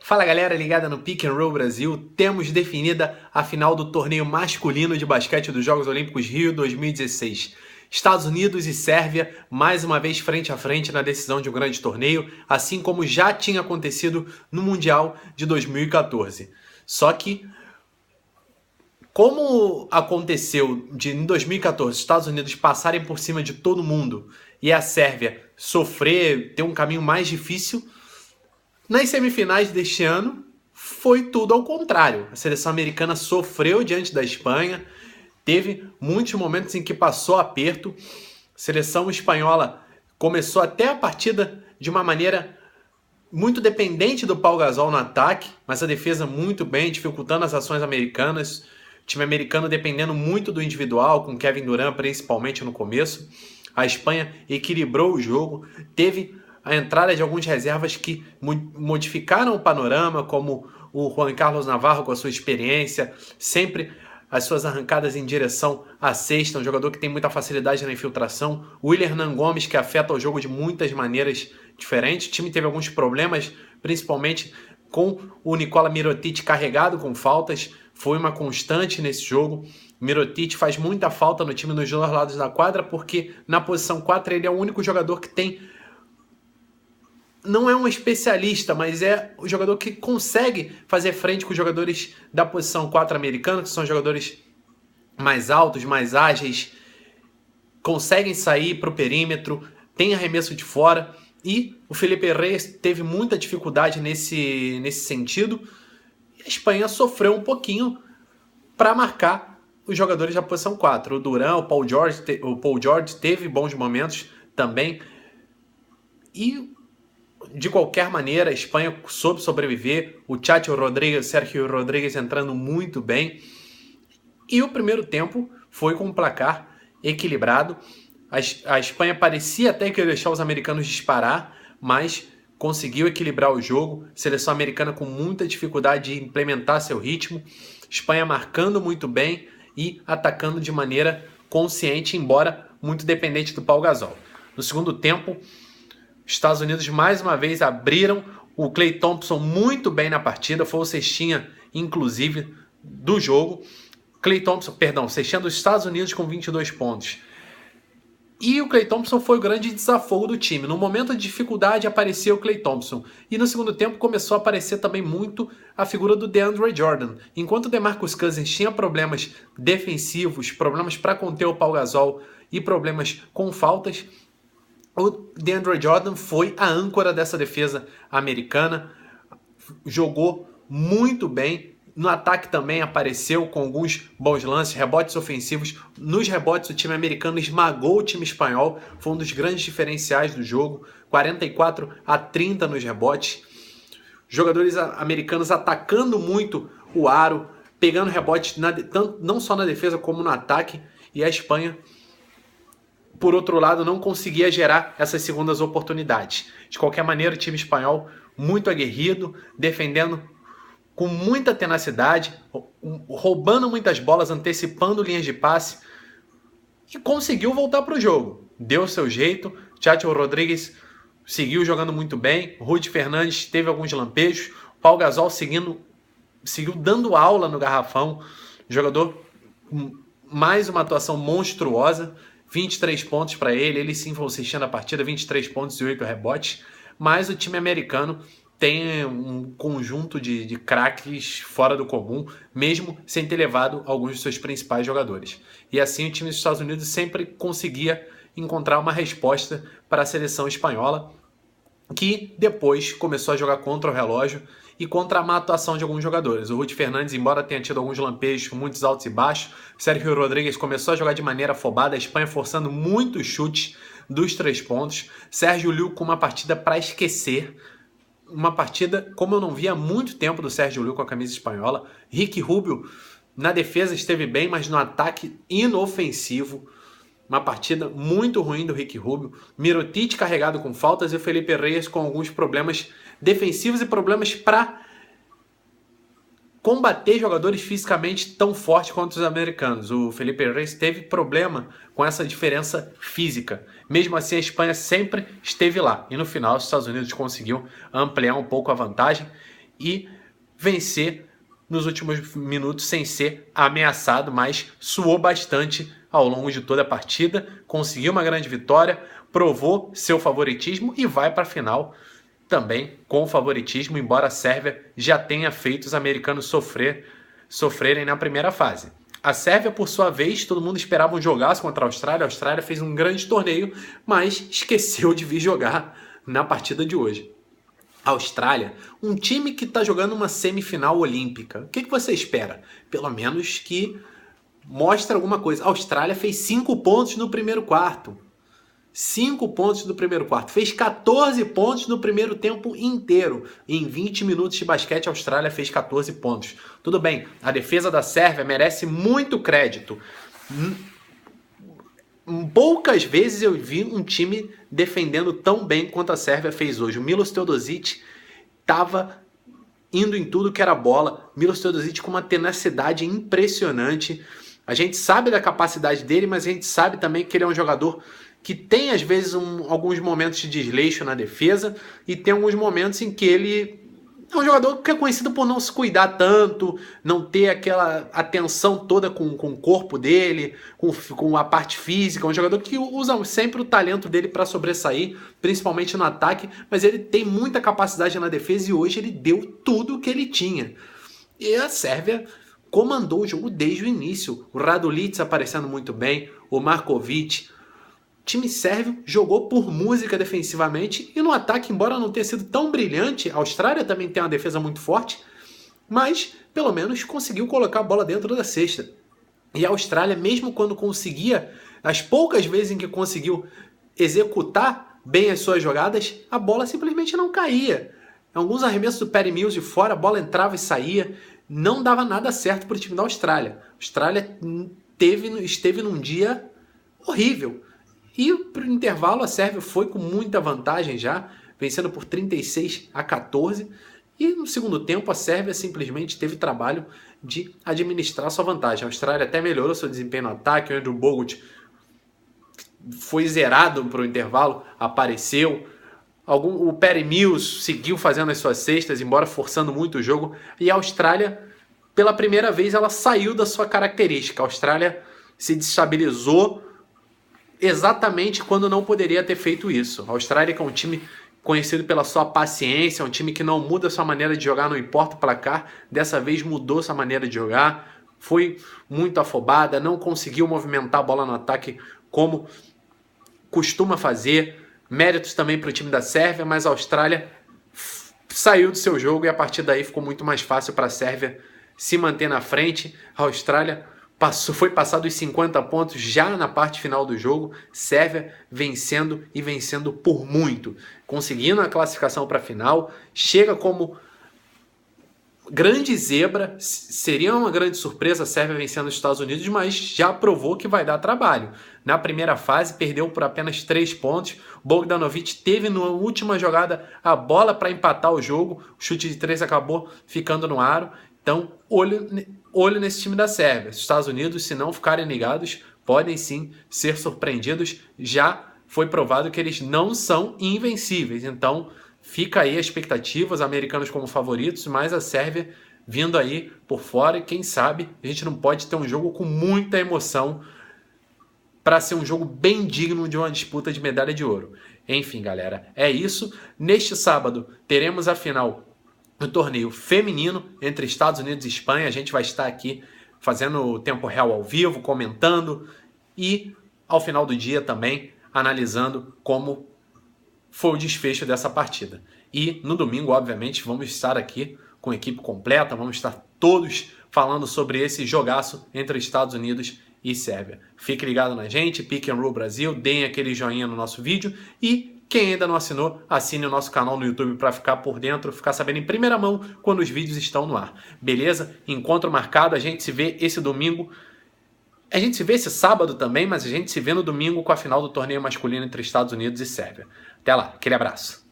Fala galera ligada no Pick and Roll Brasil, temos definida a final do torneio masculino de basquete dos Jogos Olímpicos Rio 2016. Estados Unidos e Sérvia mais uma vez frente a frente na decisão de um grande torneio, assim como já tinha acontecido no Mundial de 2014. Só que, como aconteceu em 2014 os Estados Unidos passarem por cima de todo mundo e a Sérvia ter um caminho mais difícil, nas semifinais deste ano, foi tudo ao contrário. A seleção americana sofreu diante da Espanha, teve muitos momentos em que passou aperto. A seleção espanhola começou até a partida de uma maneira muito dependente do Pau Gasol no ataque, mas a defesa muito bem, dificultando as ações americanas. O time americano dependendo muito do individual, com Kevin Durant principalmente no começo. A Espanha equilibrou o jogo, teve a entrada de algumas reservas que modificaram o panorama, como o Juan Carlos Navarro com a sua experiência, sempre as suas arrancadas em direção à cesta, um jogador que tem muita facilidade na infiltração. O Willian Hernan Gomes, que afeta o jogo de muitas maneiras diferentes. O time teve alguns problemas, principalmente com o Nikola Mirotic carregado com faltas. Foi uma constante nesse jogo. Mirotic faz muita falta no time nos dois lados da quadra, porque na posição 4 ele é o único jogador que tem... Não é um especialista, mas é o jogador que consegue fazer frente com os jogadores da posição 4 americana, que são jogadores mais altos, mais ágeis, conseguem sair para o perímetro, tem arremesso de fora, e o Felipe Reyes teve muita dificuldade nesse sentido. E a Espanha sofreu um pouquinho para marcar os jogadores da posição 4. O Durant, o Paul George teve bons momentos também. E de qualquer maneira, a Espanha soube sobreviver. O Chacho Rodríguez, Sergio Rodríguez entrando muito bem. E o primeiro tempo foi com um placar equilibrado. A Espanha parecia até que ia deixar os americanos disparar, mas conseguiu equilibrar o jogo. Seleção americana com muita dificuldade de implementar seu ritmo. Espanha marcando muito bem e atacando de maneira consciente, embora muito dependente do Pau Gasol. No segundo tempo, Estados Unidos mais uma vez abriram. O Klay Thompson muito bem na partida, foi o cestinha inclusive do jogo. Cestinha dos Estados Unidos com 22 pontos. E o Klay Thompson foi o grande desafogo do time. No momento de dificuldade apareceu o Klay Thompson. E no segundo tempo começou a aparecer também muito a figura do DeAndre Jordan. Enquanto o DeMarcus Cousins tinha problemas defensivos, problemas para conter o Pau Gasol e problemas com faltas, o DeAndre Jordan foi a âncora dessa defesa americana, jogou muito bem. No ataque também apareceu com alguns bons lances, rebotes ofensivos. Nos rebotes o time americano esmagou o time espanhol, foi um dos grandes diferenciais do jogo, 44-30 nos rebotes. Jogadores americanos atacando muito o aro, pegando rebotes não só na defesa como no ataque, e a Espanha, por outro lado, não conseguia gerar essas segundas oportunidades. De qualquer maneira, o time espanhol muito aguerrido, defendendo com muita tenacidade, roubando muitas bolas, antecipando linhas de passe, e conseguiu voltar para o jogo. Deu seu jeito, Chacho Rodríguez seguiu jogando muito bem, Rudy Fernandes teve alguns lampejos, Pau Gasol seguiu dando aula no garrafão, jogador com mais uma atuação monstruosa, 23 pontos para ele sim foi assistindo a partida, 23 pontos e 8 rebotes, mas o time americano tem um conjunto de craques fora do comum, mesmo sem ter levado alguns de seus principais jogadores. E assim o time dos Estados Unidos sempre conseguia encontrar uma resposta para a seleção espanhola, que depois começou a jogar contra o relógio e contra a má atuação de alguns jogadores. O Rudy Fernandes, embora tenha tido alguns lampejos, muitos altos e baixos, Sergio Rodríguez começou a jogar de maneira afobada, a Espanha forçando muitos chutes dos 3 pontos, Sérgio Llull com uma partida para esquecer, uma partida como eu não via há muito tempo do Sérgio Llull com a camisa espanhola. Ricky Rubio na defesa esteve bem, mas no ataque inofensivo, uma partida muito ruim do Ricky Rubio. Mirotic carregado com faltas e o Felipe Reyes com alguns problemas defensivos e problemas para combater jogadores fisicamente tão fortes quanto os americanos. O Felipe Reyes teve problema com essa diferença física. Mesmo assim, a Espanha sempre esteve lá. E no final, os Estados Unidos conseguiu ampliar um pouco a vantagem. e vencer nos últimos minutos sem ser ameaçado, mas suou bastante ao longo de toda a partida, conseguiu uma grande vitória, provou seu favoritismo e vai para a final também com favoritismo, embora a Sérvia já tenha feito os americanos sofrerem na primeira fase. A Sérvia, por sua vez, todo mundo esperava um jogaço contra a Austrália. A Austrália fez um grande torneio, mas esqueceu de vir jogar na partida de hoje. A Austrália, um time que está jogando uma semifinal olímpica. O que você espera? Pelo menos que mostre alguma coisa. A Austrália fez 5 pontos no primeiro quarto. 5 pontos no primeiro quarto. Fez 14 pontos no primeiro tempo inteiro. Em 20 minutos de basquete, a Austrália fez 14 pontos. Tudo bem, a defesa da Sérvia merece muito crédito. Poucas vezes eu vi um time defendendo tão bem quanto a Sérvia fez hoje. O Milos Teodosic estava indo em tudo que era bola. Milos Teodosic com uma tenacidade impressionante. A gente sabe da capacidade dele, mas a gente sabe também que ele é um jogador que tem às vezes alguns momentos de desleixo na defesa e tem alguns momentos em que ele é um jogador que é conhecido por não se cuidar tanto, não ter aquela atenção toda com o corpo dele, com a parte física. É um jogador que usa sempre o talento dele para sobressair, principalmente no ataque, mas ele tem muita capacidade na defesa e hoje ele deu tudo o que ele tinha. E a Sérvia comandou o jogo desde o início. O Radulic aparecendo muito bem, o Markovic. O time sérvio jogou por música defensivamente e no ataque, embora não tenha sido tão brilhante, a Austrália também tem uma defesa muito forte, mas pelo menos conseguiu colocar a bola dentro da cesta. E a Austrália, mesmo quando conseguia, as poucas vezes em que conseguiu executar bem as suas jogadas, a bola simplesmente não caía. Alguns arremessos do Patty Mills de fora, a bola entrava e saía, não dava nada certo para o time da Austrália. A Austrália esteve num dia horrível. E para o intervalo a Sérvia foi com muita vantagem já, vencendo por 36-14. E no segundo tempo a Sérvia simplesmente teve trabalho de administrar sua vantagem. A Austrália até melhorou seu desempenho no ataque, o Andrew Bogut foi zerado para o intervalo, apareceu. O Patty Mills seguiu fazendo as suas cestas, embora forçando muito o jogo. E a Austrália, pela primeira vez, ela saiu da sua característica. A Austrália se destabilizou exatamente quando não poderia ter feito isso. A Austrália, que é um time conhecido pela sua paciência, é um time que não muda sua maneira de jogar, não importa o placar, dessa vez mudou sua maneira de jogar, foi muito afobada, não conseguiu movimentar a bola no ataque como costuma fazer. Méritos também para o time da Sérvia, mas a Austrália saiu do seu jogo e a partir daí ficou muito mais fácil para a Sérvia se manter na frente. A Austrália foi passado os 50 pontos já na parte final do jogo, Sérvia vencendo e vencendo por muito, conseguindo a classificação para a final, chega como grande zebra, seria uma grande surpresa a Sérvia vencendo os Estados Unidos, mas já provou que vai dar trabalho. Na primeira fase perdeu por apenas 3 pontos, Bogdanovic teve na última jogada a bola para empatar o jogo, o chute de 3 acabou ficando no aro, então olho nesse time da Sérvia. Os Estados Unidos, se não ficarem ligados, podem sim ser surpreendidos. Já foi provado que eles não são invencíveis. Então, fica aí a expectativa, os americanos como favoritos, mas a Sérvia vindo aí por fora. E quem sabe a gente não pode ter um jogo com muita emoção para ser um jogo bem digno de uma disputa de medalha de ouro. Enfim, galera, é isso. Neste sábado teremos a final no torneio feminino entre Estados Unidos e Espanha. A gente vai estar aqui fazendo o tempo real ao vivo, comentando e ao final do dia também analisando como foi o desfecho dessa partida. E no domingo, obviamente, vamos estar aqui com a equipe completa, vamos estar todos falando sobre esse jogaço entre Estados Unidos e Sérvia. Fique ligado na gente, Pick and Roll Brasil, deem aquele joinha no nosso vídeo e quem ainda não assinou, assine o nosso canal no YouTube para ficar por dentro, ficar sabendo em primeira mão quando os vídeos estão no ar. Beleza? Encontro marcado, a gente se vê esse domingo. A gente se vê esse sábado também, mas a gente se vê no domingo com a final do torneio masculino entre Estados Unidos e Sérvia. Até lá, aquele abraço.